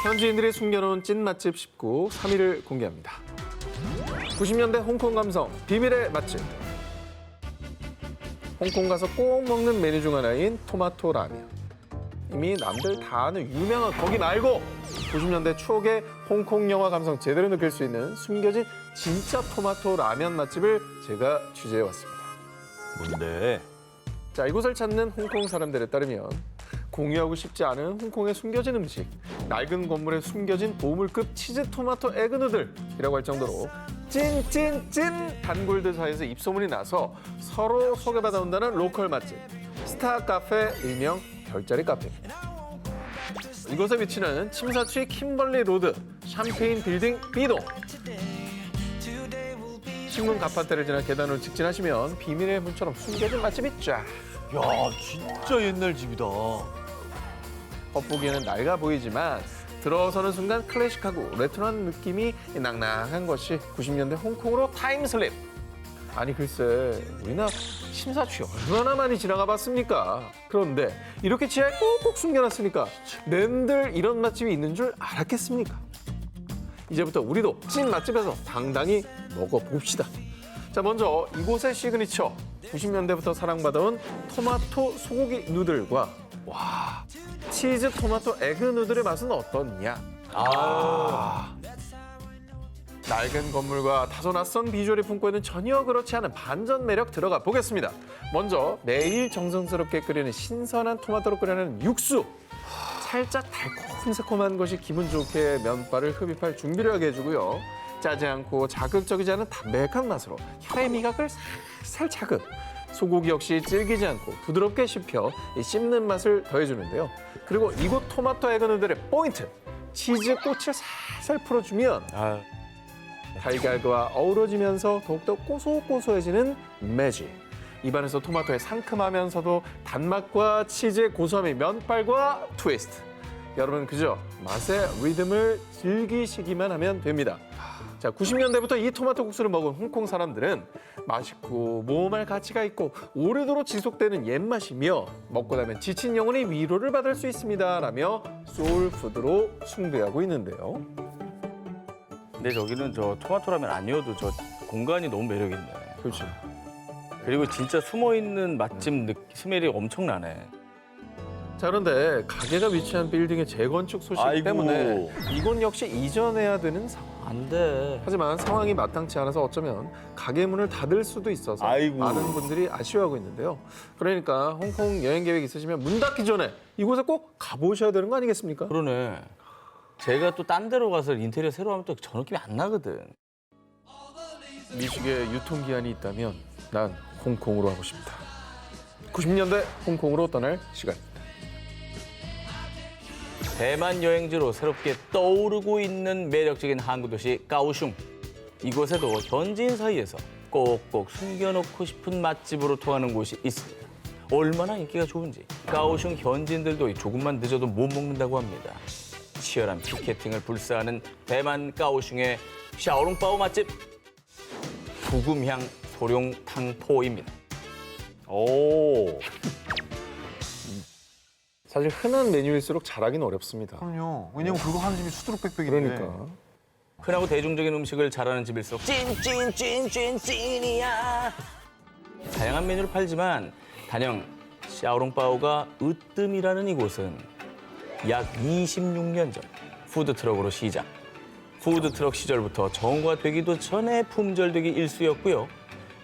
현지인들이 숨겨놓은 찐 맛집 19 3위를 공개합니다. 90년대 홍콩 감성 비밀의 맛집. 홍콩 가서 꼭 먹는 메뉴 중 하나인 토마토 라면. 이미 남들 다 아는 유명한 거기 말고 90년대 추억의 홍콩 영화 감성 제대로 느낄 수 있는 숨겨진 진짜 토마토 라면 맛집을 제가 취재해 왔습니다. 뭔데? 자, 이곳을 찾는 홍콩 사람들에 따르면 공유하고 싶지 않은 홍콩의 숨겨진 음식, 낡은 건물에 숨겨진 보물급 치즈 토마토 에그 누들이라고 할 정도로 찐 단골들 사이에서 입소문이 나서 서로 소개받아온다는 로컬 맛집 스타 카페 일명 별자리 카페입니다. 이곳의 위치는 침사추의 킴벌리 로드 샴페인 빌딩 B동. 신문 가판대를 지나 계단으로 직진하시면 비밀의 문처럼 숨겨진 맛집이 쫙. 야, 진짜 옛날 집이다. 겉보기에는 낡아 보이지만 들어서는 순간 클래식하고 레트로한 느낌이 낭낭한 것이 90년대 홍콩으로 타임슬립. 아니 글쎄 우리나라 침사추 얼마나 많이 지나가 봤습니까? 그런데 이렇게 지하에 꼭꼭 숨겨놨으니까 낸들 이런 맛집이 있는 줄 알았겠습니까? 이제부터 우리도 찐 맛집에서 당당히 먹어봅시다. 자, 먼저 이곳의 시그니처 90년대부터 사랑받아온 토마토 소고기 누들과 치즈 토마토 에그 누들의 맛은 어떻냐? 낡은 건물과 다소 낯선 비주얼이 품고 있는 전혀 그렇지 않은 반전 매력 들어가 보겠습니다. 먼저 매일 정성스럽게 끓이는 신선한 토마토로 끓여내는 육수. 살짝 달콤새콤한 것이 기분 좋게 면발을 흡입할 준비를 하게 해주고요. 짜지 않고 자극적이지 않은 담백한 맛으로 혀의 미각을 살살 자극. 소고기 역시 질기지 않고 부드럽게 씹혀 씹는 맛을 더해주는데요. 그리고 이곳 토마토 에그 누들의 포인트. 치즈 꽃을 살살 풀어주면 달걀과 어우러지면서 더욱더 고소고소해지는 매직. 입안에서 토마토의 상큼하면서도 단맛과 치즈의 고소함이 면발과 트위스트. 여러분 그저 맛의 리듬을 즐기시기만 하면 됩니다. 자, 90년대부터 이 토마토 국수를 먹은 홍콩 사람들은 맛있고 모험할 가치가 있고 오래도록 지속되는 옛맛이며 먹고 나면 지친 영혼이 위로를 받을 수 있습니다라며 소울푸드로 숭배하고 있는데요. 근데 저기는 저 토마토라면 아니어도 저 공간이 너무 매력있네. 그렇죠. 그리고 진짜 숨어있는 맛집 스멜이 엄청나네. 자, 그런데 가게가 위치한 빌딩의 재건축 소식 아이고. 때문에 이곳 역시 이전해야 되는 상황. 안 돼. 하지만 상황이 마땅치 않아서 어쩌면 가게 문을 닫을 수도 있어서 아이고. 많은 분들이 아쉬워하고 있는데요. 그러니까 홍콩 여행 계획 있으시면 문 닫기 전에 이곳에 꼭 가보셔야 되는 거 아니겠습니까? 그러네. 제가 또 딴 데로 가서 인테리어 새로 하면 또 저 느낌이 안 나거든. 미식의 유통기한이 있다면 난 홍콩으로 하고 싶다. 90년대 홍콩으로 떠날 시간입니다. 대만 여행지로 새롭게 떠오르고 있는 매력적인 항구 도시 까오슝. 이곳에도 현지인 사이에서 꼭꼭 숨겨놓고 싶은 맛집으로 통하는 곳이 있습니다. 얼마나 인기가 좋은지 까오슝 현지인들도 조금만 늦어도 못 먹는다고 합니다. 치열한 피케팅을 불사하는 대만 까오슝의 샤오롱바오 맛집 부금향 소룡탕포입니다. 오. 사실 흔한 메뉴일수록 잘하기는 어렵습니다. 그럼요. 왜냐면 그거 하는 집이 수두룩백백인데. 그러니까. 흔하고 대중적인 음식을 잘하는 집일수록 찐이야. 다양한 메뉴를 팔지만 단연 샤오롱바오가 으뜸이라는 이곳은 약 26년 전 푸드트럭으로 시작. 푸드트럭 시절부터 정오가 되기도 전에 품절되기 일쑤였고요.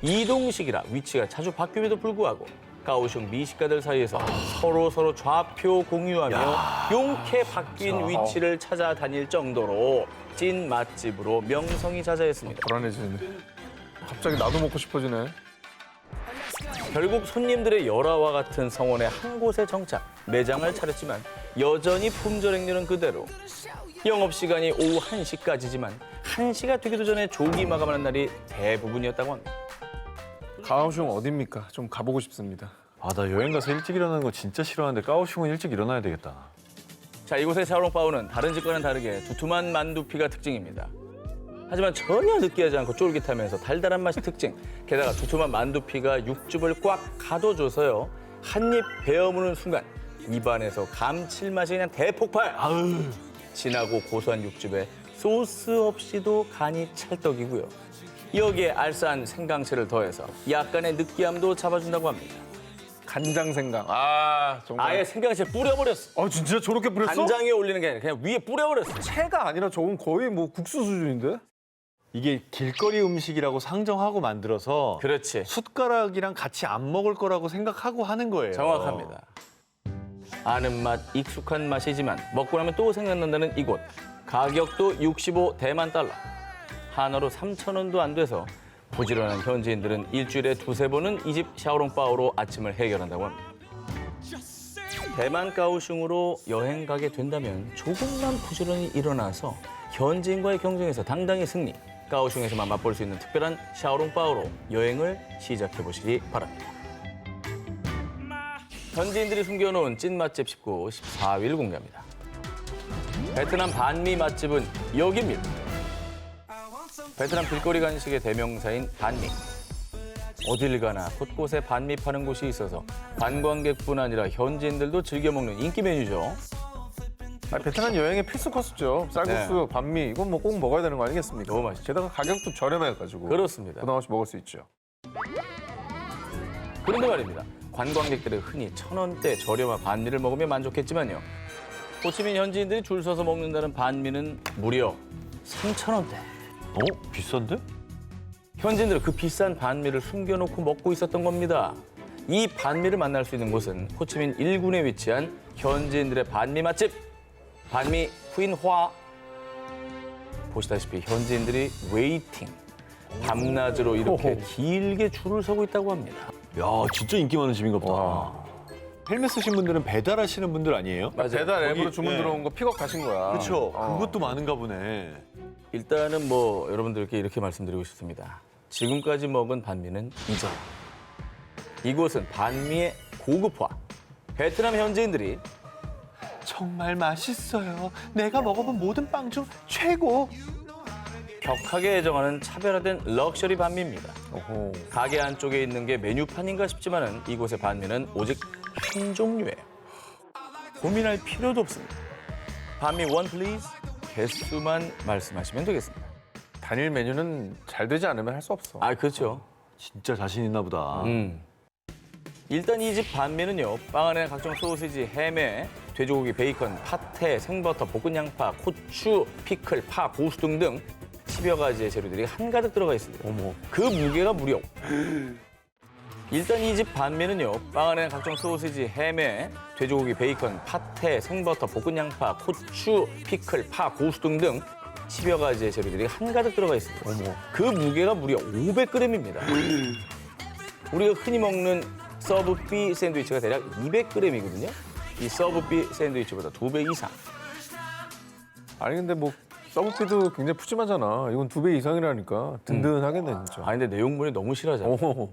이동식이라 위치가 자주 바뀜에도 불구하고 까오슝 미식가들 사이에서 서로 좌표 공유하며 용케 바뀐 위치를 찾아다닐 정도로 찐 맛집으로 명성이 자자했습니다. 불안해지네. 갑자기 나도 먹고 싶어지네. 결국 손님들의 열화와 같은 성원에 한 곳에 정착, 매장을 차렸지만 여전히 품절 행렬은 그대로. 영업시간이 오후 1시까지지만 1시가 되기도 전에 조기 마감하는 날이 대부분이었다고 합니다. 가오슝 어딥니까? 좀 가보고 싶습니다. 아, 나 여행 가서 일찍 일어나는 거 진짜 싫어하는데 까오슝은 일찍 일어나야 되겠다. 자, 이곳의 샤오롱바오는 다른 집과는 다르게 두툼한 만두피가 특징입니다. 하지만 전혀 느끼하지 않고 쫄깃하면서 달달한 맛이 특징. 게다가 두툼한 만두피가 육즙을 꽉 가둬줘서요. 한 입 베어무는 순간 입안에서 감칠맛이 그냥 대폭발. 진하고 고소한 육즙에 소스 없이도 간이 찰떡이고요. 여기에 알싸한 생강채를 더해서 약간의 느끼함도 잡아준다고 합니다. 간장 생강. 아, 정말. 아예 생강채 뿌려버렸어. 아, 진짜 저렇게 뿌렸어? 간장에 올리는 게 아니라 그냥 위에 뿌려버렸어. 채가 아니라 저건 거의 뭐 국수 수준인데? 이게 길거리 음식이라고 상정하고 만들어서 그렇지. 숟가락이랑 같이 안 먹을 거라고 생각하고 하는 거예요. 정확합니다. 아는 맛, 익숙한 맛이지만 먹고 나면 또 생각난다는 이곳. 가격도 65 대만 달러. 한화로 3,000원도 안 돼서 부지런한 현지인들은 일주일에 두세 번은 이 집 샤오롱바오로 아침을 해결한다고 합니다. 대만 가오슝으로 여행 가게 된다면 조금만 부지런히 일어나서 현지인과의 경쟁에서 당당히 승리. 가오슝에서만 맛볼 수 있는 특별한 샤오롱바오로 여행을 시작해 보시기 바랍니다. 현지인들이 숨겨놓은 찐 맛집 19, 14일 공개합니다. 베트남 반미 맛집은 여기입니다. 베트남 길거리 간식의 대명사인 반미. 어딜 가나 곳곳에 반미 파는 곳이 있어서 관광객뿐 아니라 현지인들도 즐겨 먹는 인기 메뉴죠. 베트남 여행의 필수 코스죠. 쌀국수, 반미 이건 뭐 꼭 먹어야 되는 거 아니겠습니까? 너무 맛있죠. 게다가 가격도 저렴해가지고 그렇습니다. 부담 없이 먹을 수 있죠. 그런데 말입니다. 관광객들은 흔히 1,000원대 저렴한 반미를 먹으며 만족했지만요. 호치민 현지인들이 줄 서서 먹는다는 반미는 무려 3,000원대. 비싼데? 현지인들은 그 비싼 반미를 숨겨놓고 먹고 있었던 겁니다. 이 반미를 만날 수 있는 곳은 호치민 1군에 위치한 현지인들의 반미 맛집, 반미 후인화. 보시다시피 현지인들이 웨이팅, 밤낮으로 이렇게 길게 줄을 서고 있다고 합니다. 야, 진짜 인기 많은 집인가 보다. 헬멧 쓰신 분들은 배달하시는 분들 아니에요? 맞아요. 배달 앱으로 거기, 주문 네. 들어온 거 픽업 가신 거야. 그렇죠. 그것도 많은가 보네. 일단은 뭐 여러분들께 이렇게 말씀드리고 싶습니다. 지금까지 먹은 반미는 이제 이곳은 반미의 고급화. 베트남 현지인들이 정말 맛있어요. 내가 먹어본 모든 빵 중 최고. 격하게 애정하는 차별화된 럭셔리 반미입니다. 어허. 가게 안쪽에 있는 게 메뉴판인가 싶지만은 이곳의 반미는 오직 한 종류예요. 고민할 필요도 없습니다. 반미 원 플리즈 개수만 말씀하시면 되겠습니다. 단일 메뉴는 잘 되지 않으면 할 수 없어. 아 그렇죠. 진짜 자신 있나 보다. 일단 이 집 반미는요. 빵 안에 각종 소시지, 햄에 돼지고기, 베이컨, 파테, 생버터, 볶은 양파, 고추, 피클, 파, 고수 등등 10여 가지의 재료들이 한가득 들어가 있습니다. 어머. 그 무게가 무려 일단 이 집 반미는요. 빵 안에 각종 소시지, 햄에 돼지고기, 베이컨, 파테, 생버터, 볶은 양파, 고추, 피클, 파, 고수 등등 10여 가지의 재료들이 한가득 들어가 있습니다. 어머. 그 무게가 무려 500g입니다. 우리가 흔히 먹는 서브비 샌드위치가 대략 200g이거든요. 이 서브비 샌드위치보다 2배 이상. 아니 근데 뭐 서브피도 굉장히 푸짐하잖아. 이건 2배 이상이라니까 든든하겠네 진짜. 아 근데 내용물이 너무 실하잖아. 오.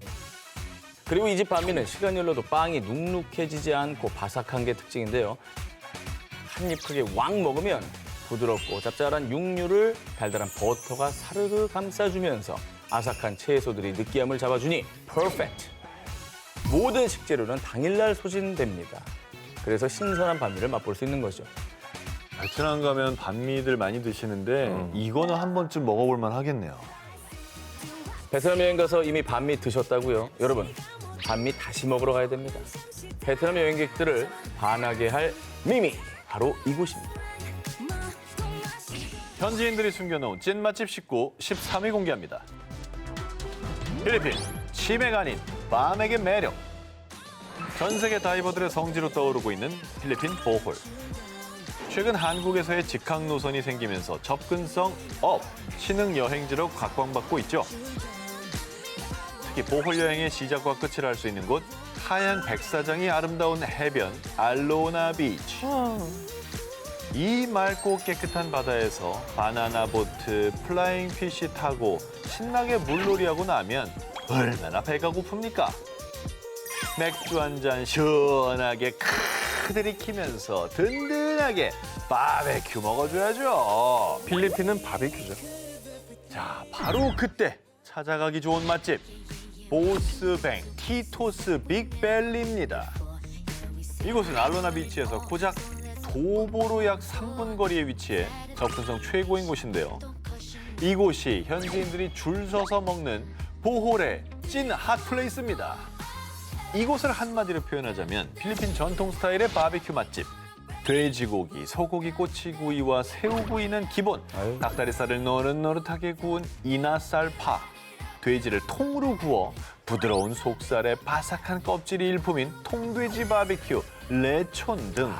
그리고 이 집 반미는 시간이 흘러도 빵이 눅눅해지지 않고 바삭한 게 특징인데요. 한 입 크게 왕 먹으면 부드럽고 짭짤한 육류를 달달한 버터가 사르르 감싸주면서 아삭한 채소들이 느끼함을 잡아주니 퍼펙트. 모든 식재료는 당일날 소진됩니다. 그래서 신선한 반미를 맛볼 수 있는 거죠. 베트남 가면 반미들 많이 드시는데 이거는 한 번쯤 먹어볼 만 하겠네요. 베트남 여행 가서 이미 반미 드셨다고요? 여러분, 반미 다시 먹으러 가야 됩니다. 베트남 여행객들을 반하게 할 미미, 바로 이곳입니다. 현지인들이 숨겨놓은 찐 맛집 19, 13위 공개합니다. 필리핀, 치매가 아닌 밤에게 매력. 전 세계 다이버들의 성지로 떠오르고 있는 필리핀 보홀. 최근 한국에서의 직항 노선이 생기면서 접근성 업, 신흥 여행지로 각광받고 있죠. 특히 보홀 여행의 시작과 끝을 알 수 있는 곳, 하얀 백사장이 아름다운 해변 알로나 비치. 이 맑고 깨끗한 바다에서 바나나 보트, 플라잉 피시 타고 신나게 물놀이하고 나면 얼마나 배가 고픕니까? 맥주 한 잔 시원하게 들이키면서 든든하게 바베큐 먹어줘야죠. 필리핀은 바베큐죠. 자, 바로 그때 찾아가기 좋은 맛집 보스뱅 티토스 빅벨리입니다. 이곳은 알로나 비치에서 고작 도보로 약 3분 거리에 위치해 접근성 최고인 곳인데요. 이곳이 현지인들이 줄 서서 먹는 보홀의 찐 핫플레이스입니다. 이곳을 한마디로 표현하자면 필리핀 전통 스타일의 바비큐 맛집. 돼지고기, 소고기, 꼬치구이와 새우구이는 기본, 닭다리살을 노릇노릇하게 구운 이나쌀파, 돼지를 통으로 구워 부드러운 속살에 바삭한 껍질이 일품인 통돼지 바비큐, 레촌 등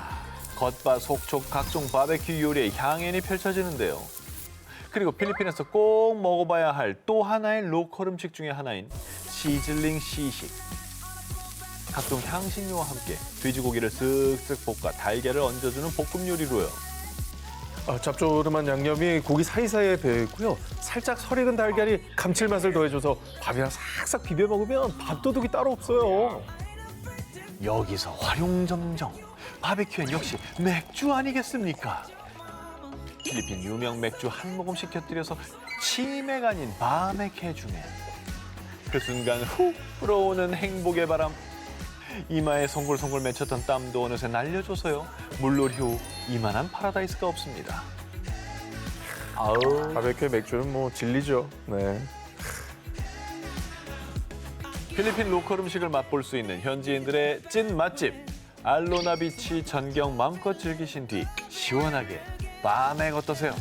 겉바속촉 각종 바비큐 요리의 향연이 펼쳐지는데요. 그리고 필리핀에서 꼭 먹어봐야 할 또 하나의 로컬 음식 중에 하나인 시즐링 시식. 각종 향신료와 함께 돼지고기를 쓱쓱 볶아 달걀을 얹어주는 볶음 요리로요. 짭조름한 양념이 고기 사이사이에 배어있고요. 살짝 설익은 달걀이 감칠맛을 더해줘서 밥이랑 싹싹 비벼 먹으면 밥도둑이 따로 없어요. 여기서 활용점정. 바비큐엔 역시 맥주 아니겠습니까? 필리핀 유명 맥주 한 모금씩 곁들여서 치매가 아닌 밤에 개주면 그 순간 훅 불어오는 행복의 바람. 이마에 송골송골 맺혔던 땀도 어느새 날려줘서요. 물놀이 후 이만한 파라다이스가 없습니다. 아우. 바베큐 맥주는 뭐 진리죠. 네. 필리핀 로컬 음식을 맛볼 수 있는 현지인들의 찐 맛집. 알로나비치 전경 마음껏 즐기신 뒤 시원하게 밤에 어떠세요?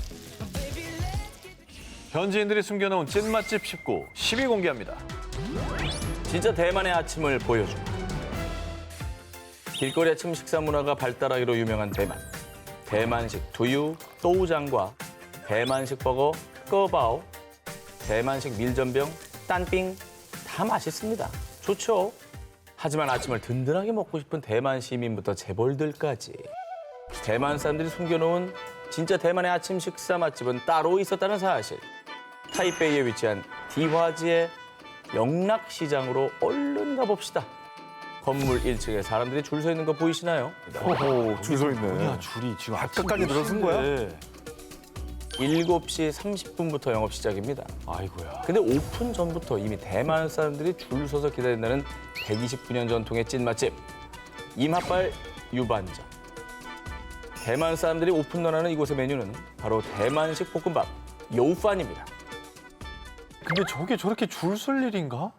현지인들이 숨겨놓은 찐 맛집 19, 10위 공개합니다. 진짜 대만의 아침을 보여줍니다. 길거리 아침 식사 문화가 발달하기로 유명한 대만. 대만식 두유, 또우장과 대만식 버거, 꺼바오, 대만식 밀전병, 딴빙 다 맛있습니다. 좋죠. 하지만 아침을 든든하게 먹고 싶은 대만 시민부터 재벌들까지 대만 사람들이 숨겨놓은 진짜 대만의 아침 식사 맛집은 따로 있었다는 사실. 타이베이에 위치한 디화지의 영락시장으로 얼른 가봅시다. 건물 1층에 사람들이 줄 서 있는 거 보이시나요? 오호, 줄 서 있네. 뭐냐 줄이 지금 끝까지 늘어선 거야? 7시 30분부터 영업 시작입니다. 아이고야. 근데 오픈 전부터 이미 대만 사람들이 줄 서서 기다린다는 129년 전통의 찐 맛집 임핫발 유반점. 대만 사람들이 오픈런하는 이곳의 메뉴는 바로 대만식 볶음밥 요우판입니다. 근데 저게 저렇게 줄 설 일인가?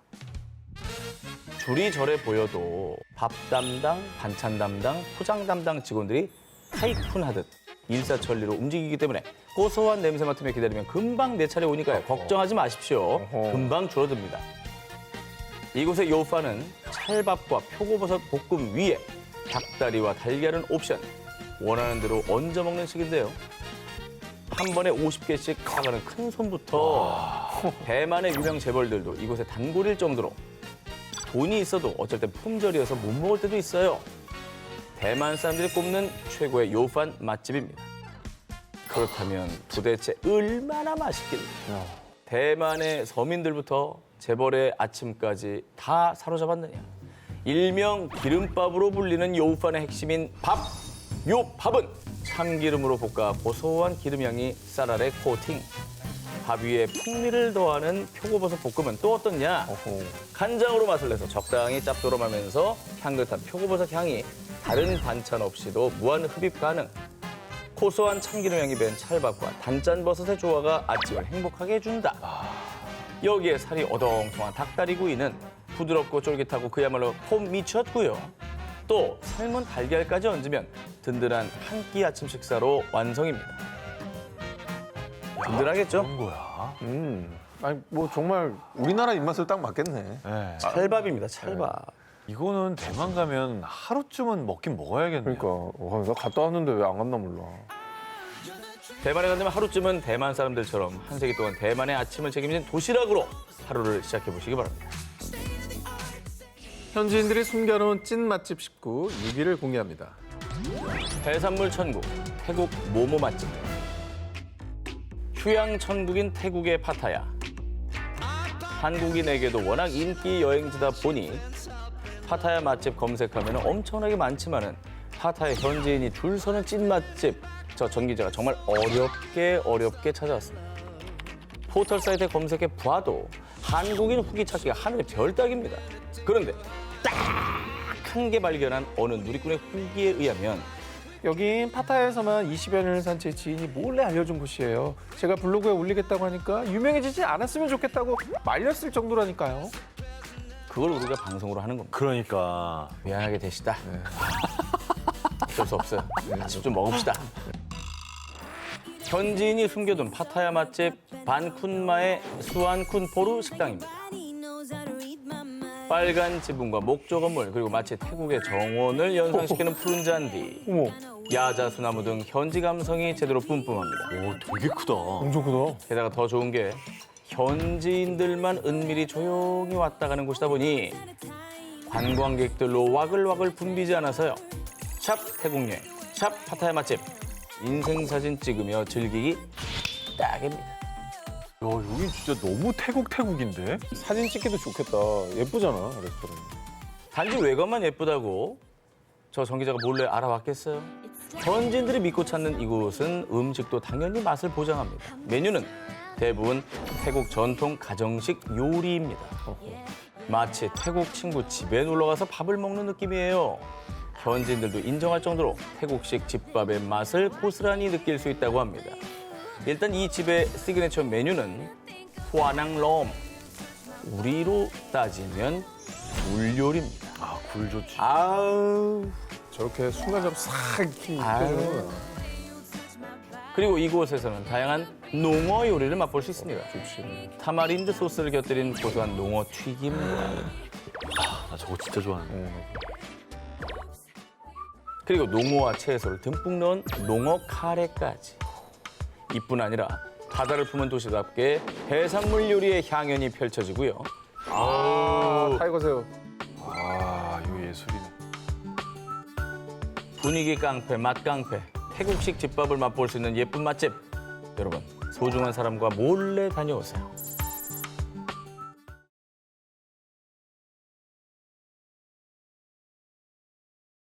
줄이 저래 보여도 밥 담당, 반찬 담당, 포장 담당 직원들이 타이쿤하듯 일사천리로 움직이기 때문에 고소한 냄새 맡으며 기다리면 금방 내 차례 오니까요. 걱정하지 마십시오. 금방 줄어듭니다. 이곳의 요우판은 찰밥과 표고버섯 볶음 위에 닭다리와 달걀은 옵션. 원하는 대로 얹어 먹는 식인데요. 한 번에 50개씩 나가는 큰 손부터 대만의 유명 재벌들도 이곳에 단골일 정도로 돈이 있어도 어쩔 땐 품절이어서 못 먹을 때도 있어요. 대만 사람들이 꼽는 최고의 요판 맛집입니다. 그렇다면 도대체 얼마나 맛있길래 대만의 서민들부터 재벌의 아침까지 다 사로잡았느냐. 일명 기름밥으로 불리는 요우판의 핵심인 밥. 요 밥은 참기름으로 볶아 고소한 기름향이 쌀알에 코팅. 밥 위에 풍미를 더하는 표고버섯 볶음은 또 어떻냐? 간장으로 맛을 내서 적당히 짭조름하면서 향긋한 표고버섯 향이 다른 반찬 없이도 무한 흡입 가능. 고소한 참기름 향이 밴 찰밥과 단짠 버섯의 조화가 아침을 행복하게 해준다. 여기에 살이 어동통한 닭다리구이는 부드럽고 쫄깃하고 그야말로 폼 미쳤고요. 또 삶은 달걀까지 얹으면 든든한 한 끼 아침 식사로 완성입니다. 든든하겠죠? 그런 거야. 아니 뭐 정말 우리나라 입맛을 딱 맞겠네. 네. 찰밥입니다, 찰밥. 이거는 대만 가면 하루쯤은 먹긴 먹어야겠네요. 그러니까 나 갔다 왔는데 왜 안 갔나 몰라. 대만에 간다면 하루쯤은 대만 사람들처럼 한 세기 동안 대만의 아침을 책임진 도시락으로 하루를 시작해 보시기 바랍니다. 현지인들이 숨겨놓은 찐 맛집 19, 6위를 공개합니다. 해산물 천국, 태국 모모 맛집. 휴양 천국인 태국의 파타야. 한국인에게도 워낙 인기 여행지다 보니 파타야 맛집 검색하면 엄청나게 많지만은 파타야 현지인이 줄 서는 찐 맛집 저 전 기자가 정말 어렵게 찾아왔습니다. 포털 사이트에 검색해 봐도 한국인 후기 찾기가 하늘의 별 따기입니다. 그런데 딱 한 개 발견한 어느 누리꾼의 후기에 의하면 여긴 파타야에서만 20여 년을 산 제 지인이 몰래 알려준 곳이에요. 제가 블로그에 올리겠다고 하니까 유명해지지 않았으면 좋겠다고 말렸을 정도라니까요. 그걸 우리가 방송으로 하는 겁니다. 그러니까 미안하게 되시다. 어쩔 수 없어요. 같이 좀 먹읍시다. 현지인이 숨겨둔 파타야 맛집 반쿤마의 수안쿤 포르 식당입니다. 빨간 지붕과 목조 건물 그리고 마치 태국의 정원을 연상시키는 푸른 잔디, 어머, 야자수나무 등 현지 감성이 제대로 뿜뿜합니다. 오 되게 크다. 엄청 크다. 게다가 더 좋은 게 현지인들만 은밀히 조용히 왔다 가는 곳이다 보니 관광객들로 와글와글 붐비지 않아서요. 샵 태국여행, 샵 파타야 맛집, 인생사진 찍으며 즐기기 딱입니다. 야 여기 진짜 너무 태국인데? 사진 찍기도 좋겠다. 예쁘잖아, 레스토랑. 단지 외관만 예쁘다고 저 정 기자가 몰래 알아왔겠어요? 현지인들이 믿고 찾는 이곳은 음식도 당연히 맛을 보장합니다. 메뉴는 대부분 태국 전통 가정식 요리입니다. 마치 태국 친구 집에 놀러가서 밥을 먹는 느낌이에요. 현지인들도 인정할 정도로 태국식 집밥의 맛을 고스란히 느낄 수 있다고 합니다. 일단 이 집의 시그니처 메뉴는 후아낭롬, 우리로 따지면 굴 요리입니다. 아 굴 좋지. 아우. 저렇게 순간적으로 싹 익히는 아유. 그리고 이곳에서는 다양한 농어 요리를 맛볼 수 있습니다. 타마린드 소스를 곁들인 고소한 농어 튀김과 나 저거 진짜 좋아하는데. 그리고 농어와 채소를 듬뿍 넣은 농어 카레까지. 이뿐 아니라 바다를 품은 도시답게 해산물 요리의 향연이 펼쳐지고요. 타이거 새우. 아 이거 예술이네. 분위기 깡패, 맛 깡패, 태국식 집밥을 맛볼 수 있는 예쁜 맛집. 여러분, 소중한 사람과 몰래 다녀오세요.